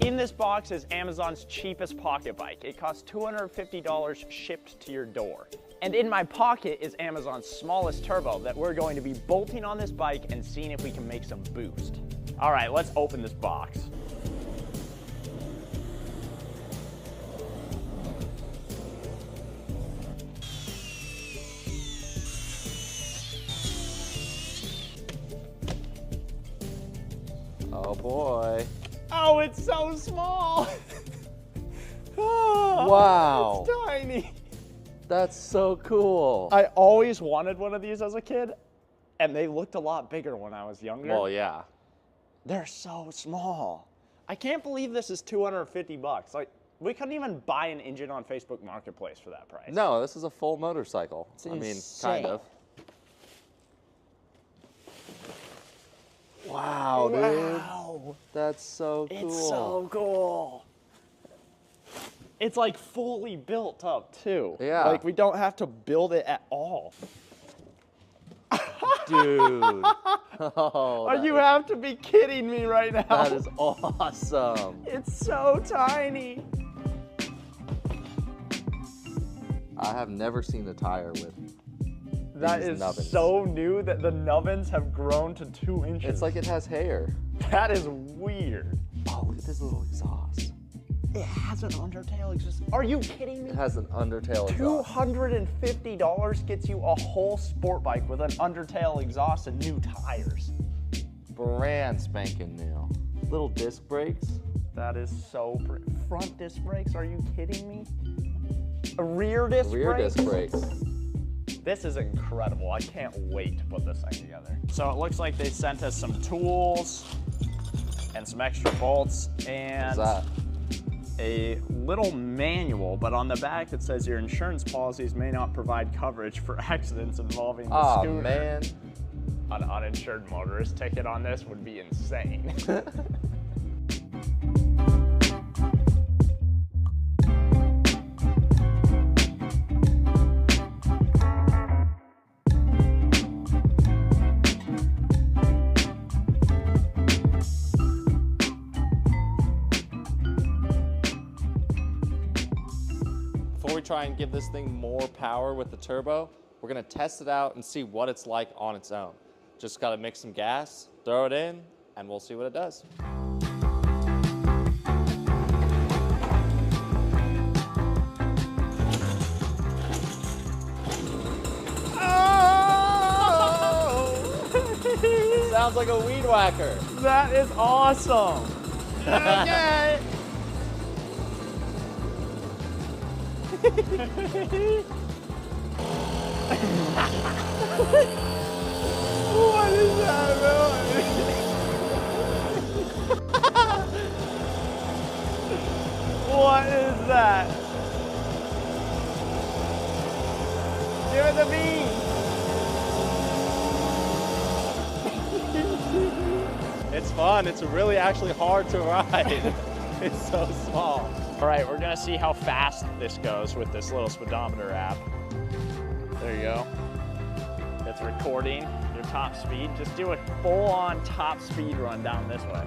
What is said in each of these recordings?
In this box is Amazon's cheapest pocket bike. It costs $250 shipped to your door. And in my pocket is Amazon's smallest turbo that we're going to be bolting on this bike and seeing if we can make some boost. All right, let's open this box. Oh boy. Oh, it's so small. Oh, Wow. It's tiny. That's so cool. I always wanted one of these as a kid, and they looked a lot bigger when I was younger. Well, yeah. They're so small. I can't believe this is 250 bucks. Like, we couldn't even buy an engine on Facebook Marketplace for that price. No, this is a full motorcycle. It's I mean, insane. kind of. Wow, dude. Wow. That's so cool. It's so cool. It's like fully built up too. Yeah. Like we don't have to build it at all. Dude. Oh, You have to be kidding me right now. that is awesome. It's so tiny. I have never seen a tire with That these is nubbins. so new that the nubbins have grown to 2 inches. It's like it has hair. That is weird. Oh, look at this little exhaust. It has an undertail exhaust. Are you kidding me? It has an undertail exhaust. $250 gets you a whole sport bike with an undertail exhaust and new tires. Brand spanking new. Little disc brakes. That is so front disc brakes. Are you kidding me? A rear disc Rear brakes? disc brakes. This is incredible. I can't wait to put this thing together. So it looks like they sent us some tools and some extra bolts and What's that? a little manual, but on the back it says your insurance policies may not provide coverage for accidents involving the Oh, scooter. man. An uninsured motorist ticket on this would be insane. Before we try and give this thing more power with the turbo, we're gonna test it out and see what it's like on its own. Just gotta mix some gas, throw it in, and we'll see what it does. It sounds like a weed whacker. That is awesome. Okay. What is that noise? What is that? Give it to me. It's fun. It's really actually hard to ride. It's so small. All right, we're gonna see how fast this goes with this little speedometer app. There you go. It's recording your top speed. Just do a full-on top speed run down this way.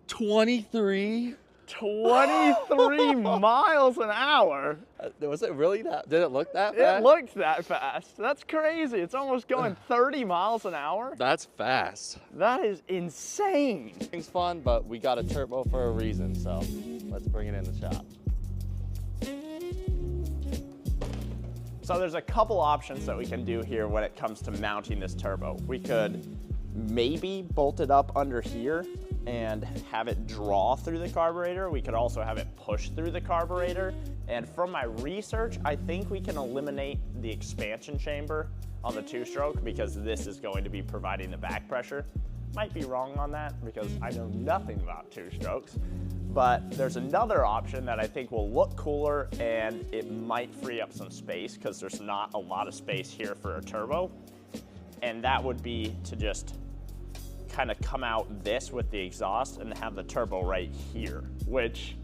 $23? 23 miles an hour. Was it really that? Did it look that It fast? looked that fast. That's crazy. It's almost going 30 miles an hour. That's fast. That is insane. Thing's fun, but we got a turbo for a reason, so let's bring it in the shop. So there's a couple options that we can do here when it comes to mounting this turbo. We could maybe bolt it up under here and have it draw through the carburetor. We could also have it push through the carburetor. And from my research, I think we can eliminate the expansion chamber on the two-stroke because this is going to be providing the back pressure. Might be wrong on that because I know nothing about two-strokes. But there's another option that I think will look cooler and it might free up some space because there's not a lot of space here for a turbo. And that would be to just kind of come out this with the exhaust and have the turbo right here, which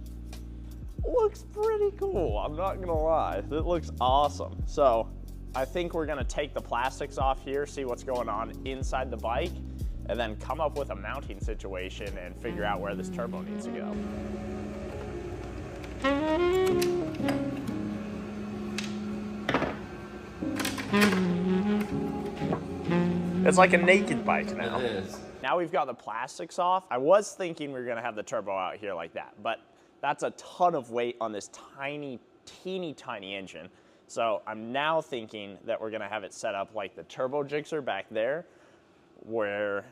looks pretty cool. I'm not gonna lie, it looks awesome. So I think we're gonna take the plastics off here, see what's going on inside the bike, and then come up with a mounting situation and figure out where this turbo needs to go. It's like a naked bike now. It is. Now we've got the plastics off. I was thinking we were gonna have the turbo out here like that, but that's a ton of weight on this tiny, teeny tiny engine. So I'm now thinking that we're gonna have it set up like the turbo jigsaw back there, where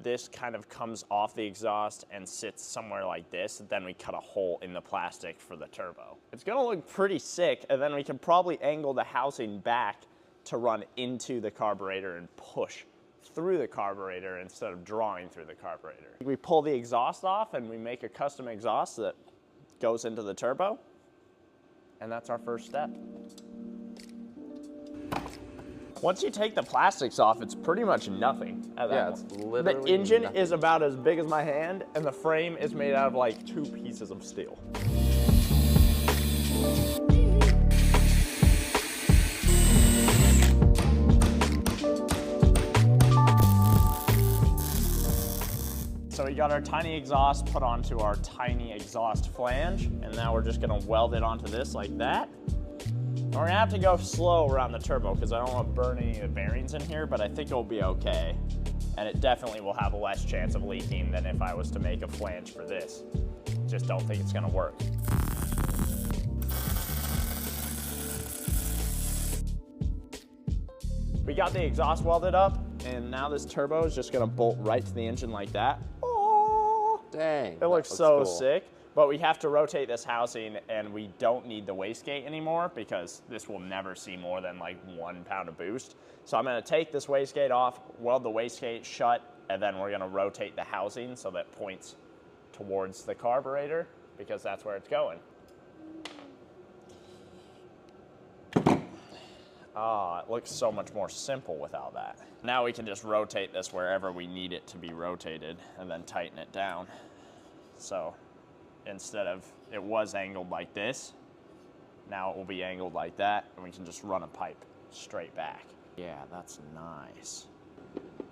this kind of comes off the exhaust and sits somewhere like this, and then we cut a hole in the plastic for the turbo. It's gonna look pretty sick, and then we can probably angle the housing back to run into the carburetor and push through the carburetor instead of drawing through the carburetor. We pull the exhaust off and we make a custom exhaust that goes into the turbo, and that's our first step. Once you take the plastics off, it's pretty much nothing at that point. It's literally the engine nothing. is about as big as my hand, and the frame is made out of like 2 pieces of steel. So we got our tiny exhaust put onto our tiny exhaust flange, and now we're just gonna weld it onto this like that. We're gonna have to go slow around the turbo because I don't want to burn any of the bearings in here, but I think it'll be okay. And it definitely will have a less chance of leaking than if I was to make a flange for this. Just don't think it's gonna work. We got the exhaust welded up, and now this turbo is just gonna bolt right to the engine like that. Oh, dang. it looks so cool. sick. But we have to rotate this housing, and we don't need the wastegate anymore because this will never see more than like 1 pound of boost. So I'm gonna take this wastegate off, weld the wastegate shut, and then we're gonna rotate the housing so that it points towards the carburetor because that's where it's going. Ah, it looks so much more simple without that. Now we can just rotate this wherever we need it to be rotated and then tighten it down. So instead of, it was angled like this, now it will be angled like that, and we can just run a pipe straight back. Yeah, that's nice.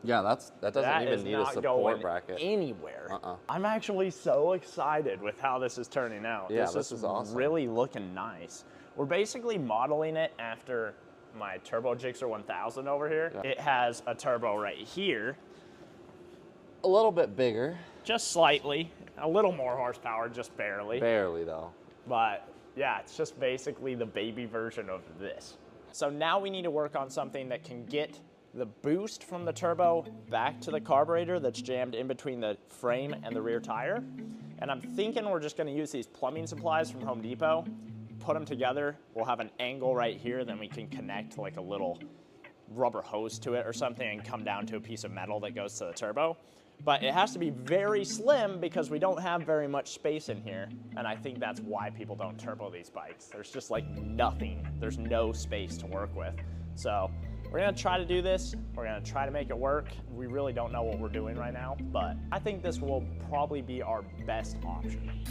Yeah, that doesn't even need a support bracket. Anywhere. I'm actually so excited with how this is turning out. Yeah, this is awesome. Really looking nice. We're basically modeling it after my Turbo Jigsaw 1000 over here. Yeah. It has a turbo right here. A little bit bigger. Just slightly. A little more horsepower, just barely. Barely though. But yeah, it's just basically the baby version of this. So now we need to work on something that can get the boost from the turbo back to the carburetor that's jammed in between the frame and the rear tire. And I'm thinking we're just gonna use these plumbing supplies from Home Depot, put them together. We'll have an angle right here, then we can connect like a little rubber hose to it or something and come down to a piece of metal that goes to the turbo. But it has to be very slim because we don't have very much space in here. And I think that's why people don't turbo these bikes. There's just like nothing. There's no space to work with. So we're gonna try to do this. We're gonna try to make it work. We really don't know what we're doing right now, but I think this will probably be our best option.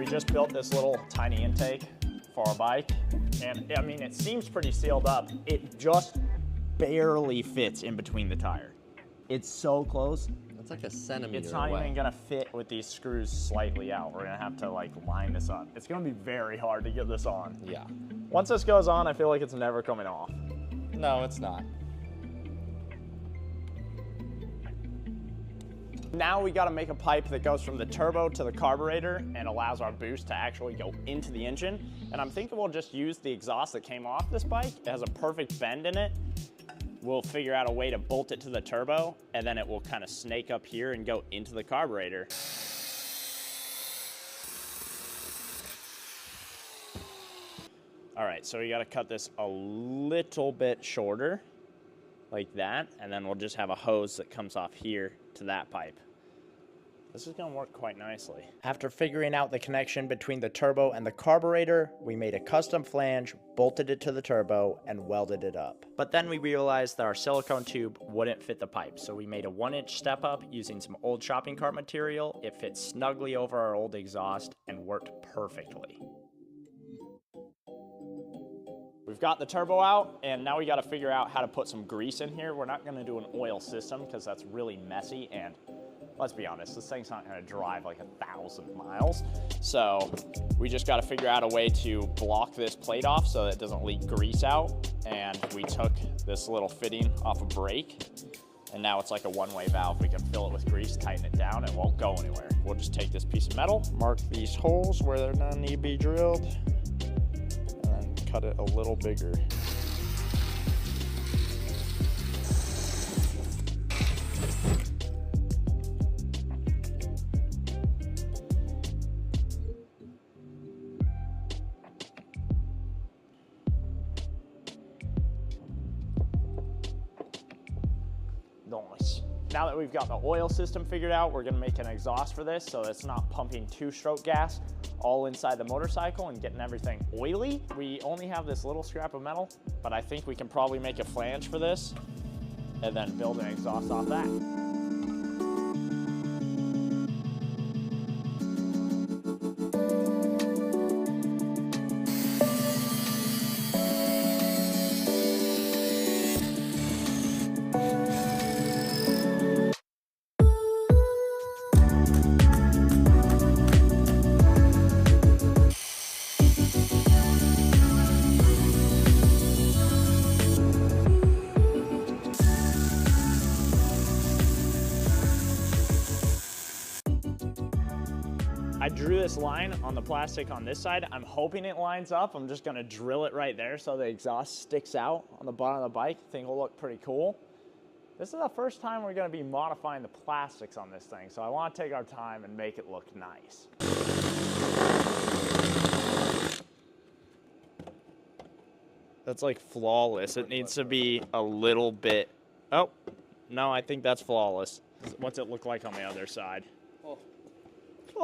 Just built this little tiny intake for our bike, and I mean, it seems pretty sealed up. It just barely fits in between the tire. It's so close. It's like a centimeter It's not away. even gonna fit with these screws slightly out. We're gonna have to like line this up. It's gonna be very hard to get this on. Yeah. Once this goes on, I feel like it's never coming off. No, it's not. Now we gotta make a pipe that goes from the turbo to the carburetor and allows our boost to actually go into the engine. And I'm thinking we'll just use the exhaust that came off this bike. It has a perfect bend in it. We'll figure out a way to bolt it to the turbo, and then it will kind of snake up here and go into the carburetor. All right, so we gotta cut this a little bit shorter, like that, and then we'll just have a hose that comes off here to that pipe. This is gonna work quite nicely. After figuring out the connection between the turbo and the carburetor, we made a custom flange, bolted it to the turbo, and welded it up. But then we realized that our silicone tube wouldn't fit the pipe, so we made a 1-inch step up using some old shopping cart material. It fit snugly over our old exhaust and worked perfectly. We've got the turbo out, and now we got to figure out how to put some grease in here. We're not going to do an oil system because that's really messy, and let's be honest, this thing's not going to drive like 1,000 miles. So we just got to figure out a way to block this plate off so that it doesn't leak grease out. And we took this little fitting off a brake, and now it's like a one-way valve. We can fill it with grease, tighten it down, and it won't go anywhere. We'll just take this piece of metal, mark these holes where they're not need to be drilled, cut it a little bigger. Nice. Now that we've got the oil system figured out, we're gonna make an exhaust for this so it's not pumping 2-stroke gas all inside the motorcycle and getting everything oily. We only have this little scrap of metal, but I think we can probably make a flange for this and then build an exhaust off that. I drew this line on the plastic on this side. I'm hoping it lines up. I'm just gonna drill it right there so the exhaust sticks out on the bottom of the bike. I think it'll look pretty cool. This is the first time we're gonna be modifying the plastics on this thing, so I wanna take our time and make it look nice. That's like flawless. It needs to be a little bit, oh, no, I think that's flawless. What's it look like on the other side?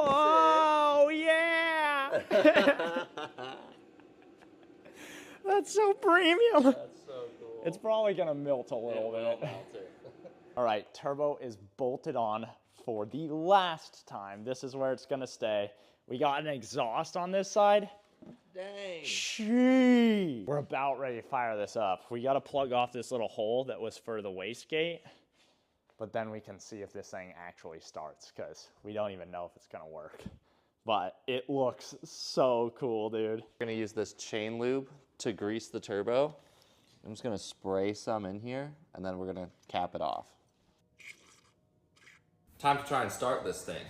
Oh, yeah! That's so premium. That's so cool. It's probably gonna melt a little bit. All right, turbo is bolted on for the last time. This is where it's gonna stay. We got an exhaust on this side. Dang. Gee. We're about ready to fire this up. We gotta plug off this little hole that was for the wastegate, but then we can see if this thing actually starts, because we don't even know if it's gonna work. But it looks so cool, dude. We're gonna use this chain lube to grease the turbo. I'm just gonna spray some in here, and then we're gonna cap it off. Time to try and start this thing.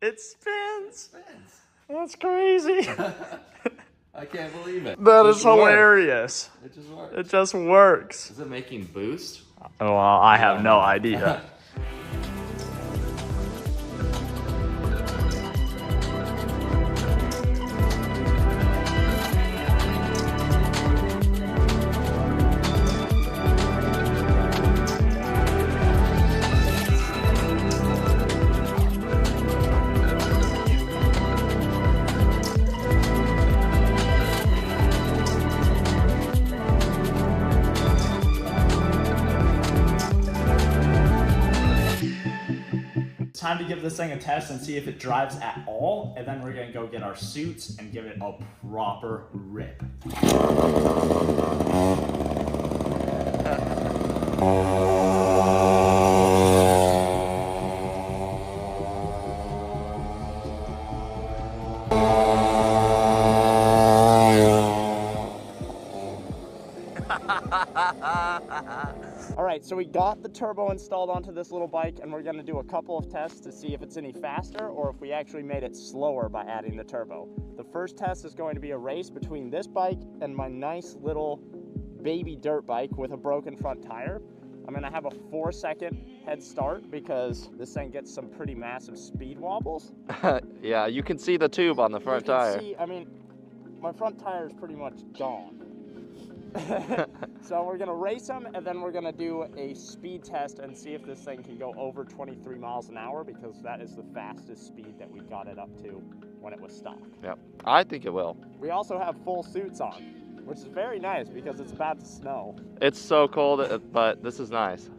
It spins. That's crazy. I can't believe it. That is hilarious. It just works. It just works. Is it making boost? Well, I have no idea. Time to give this thing a test and see if it drives at all, and then we're gonna go get our suits and give it a proper rip. All right, so we got the turbo installed onto this little bike, and we're gonna do a couple of tests to see if it's any faster or if we actually made it slower by adding the turbo. The first test is going to be a race between this bike and my nice little baby dirt bike with a broken front tire. I'm gonna have a 4-second head start because this thing gets some pretty massive speed wobbles. Yeah, you can see the tube on the front tire. See, I mean, my front tire is pretty much gone. So we're gonna race them, and then we're gonna do a speed test and see if this thing can go over 23 miles an hour, because that is the fastest speed that we got it up to when it was stock. Yep, I think it will. We also have full suits on, which is very nice because it's about to snow. It's so cold, but this is nice.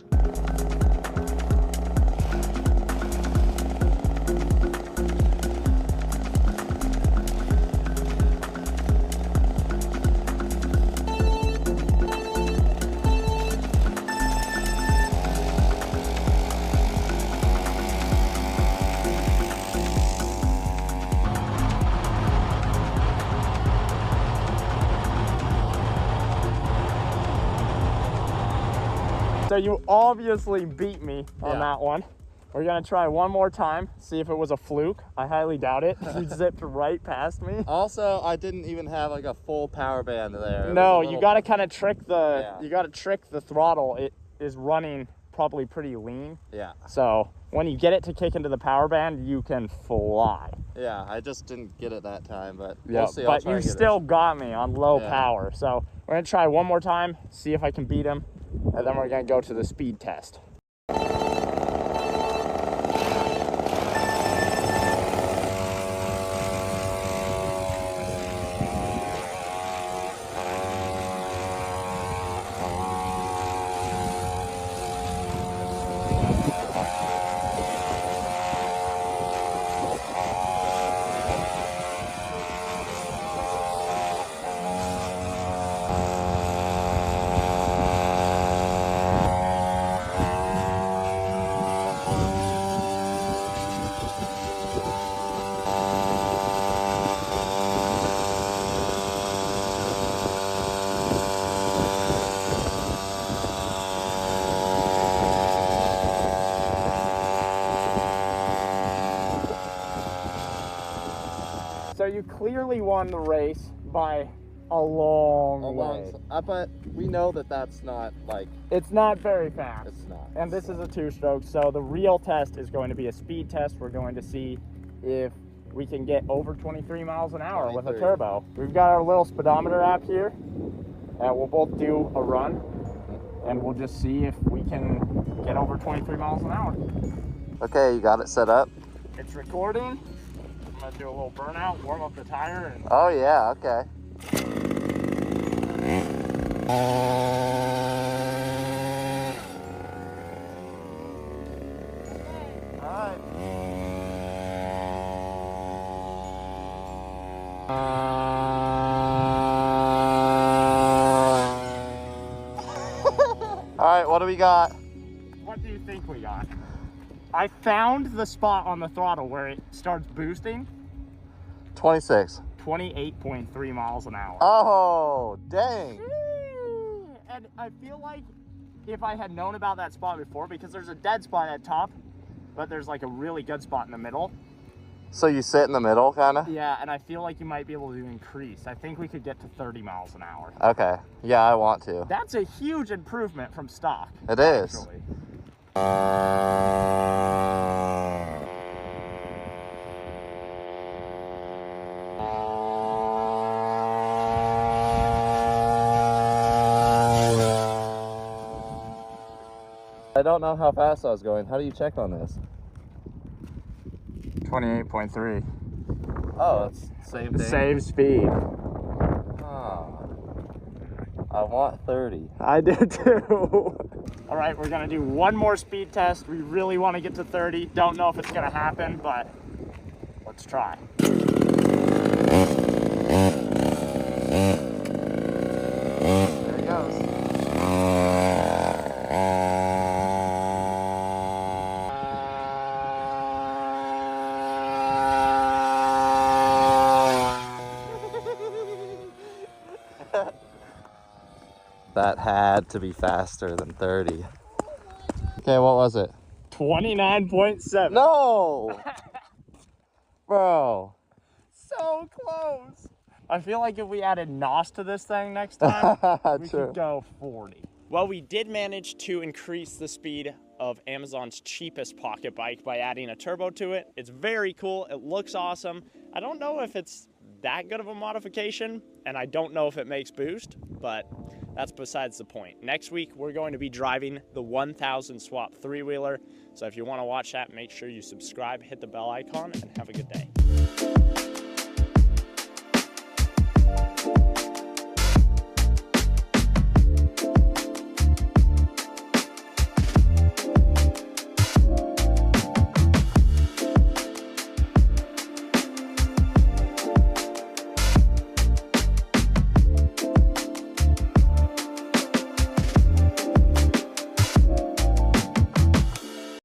So you obviously beat me on that one. We're gonna try one more time, see if it was a fluke. I highly doubt it. You zipped right past me. Also, I didn't even have like a full power band there. No, you gotta kind of trick the, you gotta trick the throttle. It is running probably pretty lean. Yeah. So when you get it to kick into the power band, you can fly. Yeah, I just didn't get it that time, but Yeah, we'll see. but you still got me on low power. So we're gonna try one more time, see if I can beat him, and then we're gonna go to the speed test. So you clearly won the race by a long way. But we know that that's not like... It's not very fast. It's not. And this is a 2-stroke, so the real test is going to be a speed test. We're going to see if we can get over 23 miles an hour with a turbo. We've got our little speedometer app here, and we'll both do a run, and we'll just see if we can get over 23 miles an hour. Okay, you got it set up? It's recording. I'm gonna do a little burnout, warm up the tire. And... Oh yeah, okay. Alright. Alright, what do we got? What do you think we got? I found the spot on the throttle where it starts boosting. 26. 28.3 miles an hour. Oh, dang. And I feel like if I had known about that spot before, because there's a dead spot at top, but there's like a really good spot in the middle. So you sit in the middle, kind of? Yeah, and I feel like you might be able to increase. I think we could get to 30 miles an hour. Okay. Yeah, I want to. That's a huge improvement from stock. It is. Actually. I don't know how fast I was going. How do you check on this? 28.3. Oh, it's same thing. Same speed. Oh. I want 30. I do too. All right, we're gonna do one more speed test. We really want to get to 30. Don't know if it's gonna happen, but let's try. There he goes. That had to be faster than 30. Okay, what was it? 29.7. No! Bro. So close. I feel like if we added NOS to this thing next time, we could go 40. Well, we did manage to increase the speed of Amazon's cheapest pocket bike by adding a turbo to it. It's very cool. It looks awesome. I don't know if it's that good of a modification, and I don't know if it makes boost, but that's besides the point. Next week, we're going to be driving the 1000 swap three-wheeler. So if you want to watch that, make sure you subscribe, hit the bell icon, and have a good day.